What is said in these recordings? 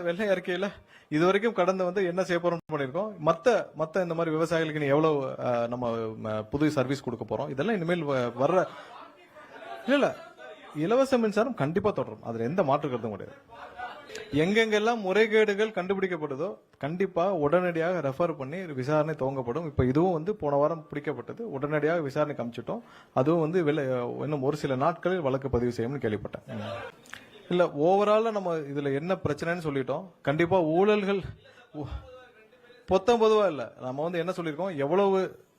வெள்ளை அறிக்கையில இதுவரைக்கும் கடந்து வந்து என்ன செய்ய போறோம் பண்ணிருக்கோம். மத்த இந்த மாதிரி விவசாயிகளுக்கு நீ எவ்வளவு நம்ம புது சர்வீஸ் கொடுக்க போறோம், இதெல்லாம் இனிமேல் வர்ற இல்ல இலவச மின்சாரம் கண்டிப்பா தொடரும். அதுல எந்த மாற்று கருத்தும் கிடையாது. எங்கெங்கெல்லாம் முறைகேடுகள் கண்டுபிடிக்கப்படுதோ கண்டிப்பா உடனடியாக ரெஃபர் பண்ணி விசாரணை துவங்கப்படும். இப்ப இதுவும் வந்து போன வாரம் பிடிக்கப்பட்டது, உடனடியாக விசாரணை காமிச்சிட்டோம். அதுவும் வந்து இன்னும் ஒரு சில நாட்களில் வழக்கு பதிவு செய்யும்னு கேள்விப்பட்டேன். இல்ல ஓவரால நம்ம இதுல என்ன பிரச்சனைன்னு சொல்லிட்டோம். கண்டிப்பா ஊழல்கள் பொதுவா இல்ல, நம்ம வந்து என்ன சொல்லிருக்கோம், எவ்வளவு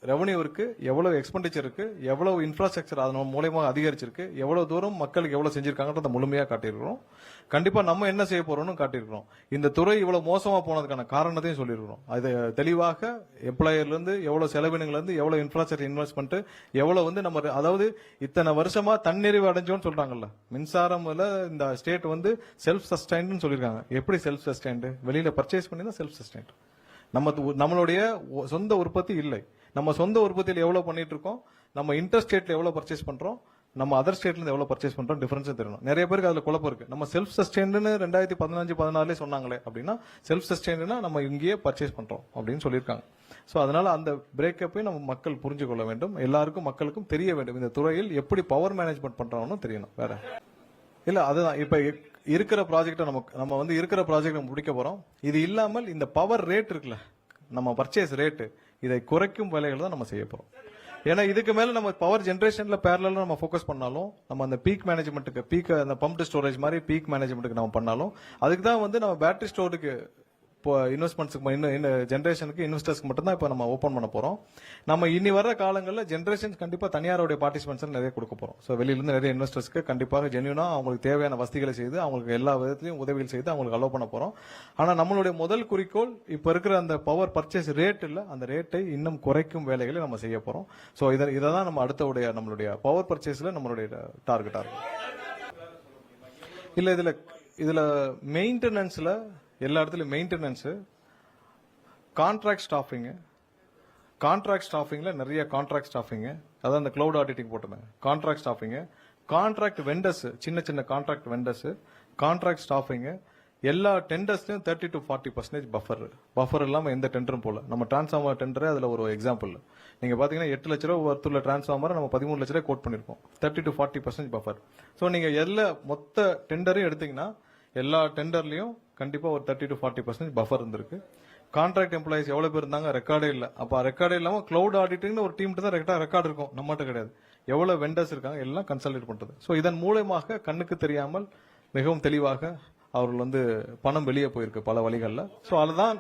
ரெவன்யூ இருக்கு, எவ்வளவு எக்ஸ்பெண்டிச்சர் இருக்கு, எவ்வளவு இன்ஃப்ராஸ்ட்ரக்சர் அதன் மூலமா அதிகரிச்சிருக்கு, எவ்வளவு தூரம் மக்களுக்கு எவ்வளவு செஞ்சிருக்காங்கன்றத முழுமையா காட்டியிருக்கிறோம். கண்டிப்பா நம்ம என்ன செய்ய போறோம்னு காட்டியிருக்கிறோம். இந்த துறை இவ்வளவு மோசமா போனதுக்கான காரணத்தையும் சொல்லியிருக்கிறோம். அது தெளிவாக எம்ப்ளாயர்ல இருந்து எவ்வளவு செலவினங்கள்ல இருந்து எவ்வளவு இன்ஃப்ராஸ்ட்ரக்சர் இன்வெஸ்ட்மெண்ட் எவ்வளவு வந்து நம்ம அதாவது இத்தனை வருஷமா தன்னிறைவு அடைஞ்சோம்னு சொல்றாங்கல்ல, மின்சாரம்ல இந்த ஸ்டேட் வந்து செல்ஃப் சஸ்டைன்ட்னு சொல்லிருக்காங்க. எப்படி செல்ஃப் சஸ்டைன்ட்? வெளியில பர்ச்சேஸ் பண்ணி தான் செல்ஃப் சஸ்டைன்ட். நம்மளுடைய சொந்த உற்பத்தி இல்லை. நம்ம சொந்த உற்பத்தியில் எவ்வளவு பண்ணிட்டு இருக்கோம், நம்ம இன்டர் ஸ்டேட்ல எவ்வளவு பர்ச்சேஸ் பண்றோம், நம்ம அதர் ஸ்டேட்ல இருந்து எவ்வளவு பர்ச்சேஸ் பண்றோம், டிஃபரன்ஸ் தெரியணும். நிறைய பேருக்கு அதுல குழப்பம் இருக்கு. நம்ம செல்ஃப் சஸ்டைன்ட்னு 2015-16 சொன்னாங்களே அப்படின்னா, செல்ஃப் சஸ்டைன்ட்னா நம்ம இங்கேயே பர்ச்சேஸ் பண்றோம் அப்படின்னு சொல்லியிருக்காங்க. சோ அதனால அந்த பிரேக்கப்பை நம்ம மக்கள் புரிஞ்சு கொள்ள வேண்டும். எல்லாருக்கும் மக்களுக்கும் தெரிய வேண்டும், இந்த துறையில் எப்படி பவர் மேனேஜ்மெண்ட் பண்றோம்னு தெரியணும். வேற இல்ல அதுதான் இப்ப இருக்கிற ப்ராஜெக்ட் நம்ம வந்து இருக்கிற ப்ராஜெக்ட் முடிக்க போறோம். இது இல்லாமல் இந்த பவர் ரேட் இருக்குல்ல, நம்ம பர்ச்சேஸ் ரேட்டு, இதை குறைக்கும் வேலைகள் தான் நம்ம செய்ய போறோம். ஏன்னா இதுக்கு மேல நம்ம பவர் ஜெனரேஷன்ல பேரலா நம்ம ஃபோக்கஸ் பண்ணாலும், நம்ம அந்த பீக் மேனேஜ்மெண்ட்டுக்கு பீக் அந்த பம்ப்டு ஸ்டோரேஜ் மாதிரி பீக் மேனேஜ்மெண்ட்டுக்கு நம்ம பண்ணாலும், அதுக்கு தான் வந்து நம்ம பேட்டரி ஸ்டோருக்கு இப்போ இன்வெஸ்ட்மெண்ட்ஸ்க்கு ஜென்ரேஷனுக்கு இன்வெஸ்டர்ஸ்க்கு மட்டும் தான் இப்போ நம்ம ஓபன் பண்ண போறோம். நம்ம இனி வர காலங்களில் ஜென்ரேஷன் கண்டிப்பா தனியாருடைய பார்ட்டிசிபென்ட்ஸ் நிறைய கொடுக்க போறோம். ஸோ வெளியிலிருந்து நிறைய இன்வெஸ்டர்ஸ்க்கு கண்டிப்பாக ஜென்யூனா அவங்களுக்கு தேவையான வசதிகளை செய்து அவங்களுக்கு எல்லா விதத்திலையும் உதவிகள் செய்து அவங்களுக்கு அலோவ் பண்ண போறோம். ஆனா நம்மளுடைய முதல் குறிக்கோள் இப்ப இருக்கிற அந்த பவர் பர்ச்சேஸ் ரேட் இல்ல, அந்த ரேட்டை இன்னும் குறைக்கும் வேலைகளை நம்ம செய்ய போறோம். ஸோ இதை தான் நம்ம அடுத்த நம்மளுடைய பவர் பர்ச்சேஸ்ல நம்மளுடைய டார்கெட்டா இருக்கும். இல்ல இதுல மெயின்டெனன்ஸ்ல எல்லா இடத்துலயும் மெயின்டெனன்ஸ், கான்ட்ராக்ட் ஸ்டாஃபிங்ல நிறைய கான்ட்ராக்ட் ஸ்டாஃபிங், அதான் அந்த கிளவுட் ஆடிட்டிங் போட்டுருந்தேன். கான்ட்ராக்ட் ஸ்டாஃபிங், கான்ட்ராக்ட் வெண்டர்ஸ், சின்ன கான்ட்ராக்ட் வெண்டர்ஸ், கான்ட்ராக்ட் ஸ்டாஃபிங், எல்லா டெண்டர்ஸ்லயும் 30 to 40% பஃபர் இல்லாம எந்த டெண்டரும் போல. நம்ம டிரான்ஸ்ஃபார்மர் டெண்டர் அதுல ஒரு எக்ஸாம்பிள். நீங்க பாத்தீங்கன்னா 8 லட்ச ரூபாய் வர்த்துள்ள டிரான்ஸ்ஃபார்மர் நம்ம 13 லட்ச ரூபாய் கோட் பண்ணிருக்கோம். 30 to 40% பஃபர். சோ நீங்க எல்லா மொத்த டெண்டரையும் எடுத்தீங்கன்னா எல்லா டெண்டர்லயும் கண்டிப்பா ஒரு 30 to 40% பஃபர் இருந்திருக்கு. கான்ட்ராக்ட் எம்ப்ளாயிஸ் எவ்வளவு பேர் இருந்தாங்க, ரெக்கார்டே இல்ல. அப்ப ரெக்கார்டே இல்லாம கிளவுட் ஆடிட்டிங் ஒரு டீம் தான் ரெக்கார்டு இருக்கும், நம்மகிட்ட கிடையாது. எவ்வளவு வெண்டர்ஸ் இருக்காங்க எல்லாம் கன்சல்டேட் பண்றது. சோ இதன் மூலமாக கண்ணுக்கு தெரியாமல் மிகவும் தெளிவாக அவர்கள் வந்து பணம் வெளியே போயிருக்கு பல வழிகள்ல. சோ அதுதான்